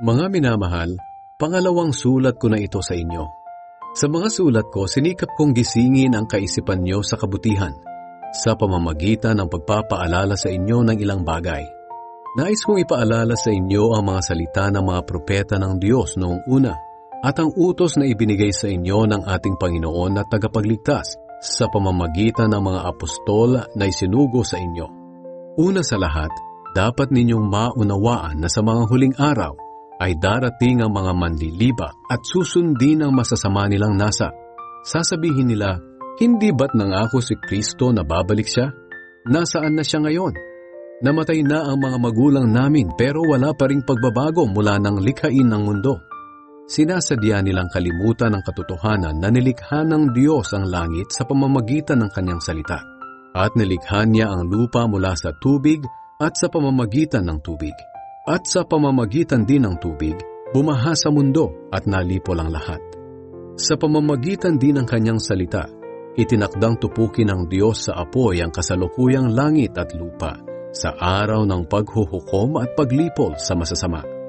Mga minamahal, pangalawang sulat ko na ito sa inyo. Sa mga sulat ko, sinikap kong gisingin ang kaisipan nyo sa kabutihan sa pamamagitan ng pagpapaalala sa inyo ng ilang bagay. Nais kong ipaalala sa inyo ang mga salita ng mga propeta ng Diyos noong una at ang utos na ibinigay sa inyo ng ating Panginoon at tagapagligtas sa pamamagitan ng mga apostol na isinugo sa inyo. Una sa lahat, dapat ninyong maunawaan na sa mga huling araw ay darating ang mga manlilibak at susundin ang masasama nilang nasa. Sasabihin nila, hindi ba't nangako si Kristo na babalik siya? Nasaan na siya ngayon? Namatay na ang mga magulang namin pero wala pa ring pagbabago mula ng likhain ng mundo. Sinasadya nilang kalimutan ang katotohanan na nilikha ng Diyos ang langit sa pamamagitan ng kanyang salita. At nilikha niya ang lupa mula sa tubig at sa pamamagitan ng tubig. At sa pamamagitan din ng tubig, bumaha sa mundo at nalipol ang lahat. Sa pamamagitan din ng kanyang salita, itinakdang tupukin ng Diyos sa apoy ang kasalukuyang langit at lupa sa araw ng paghuhukom at paglipol sa masasama.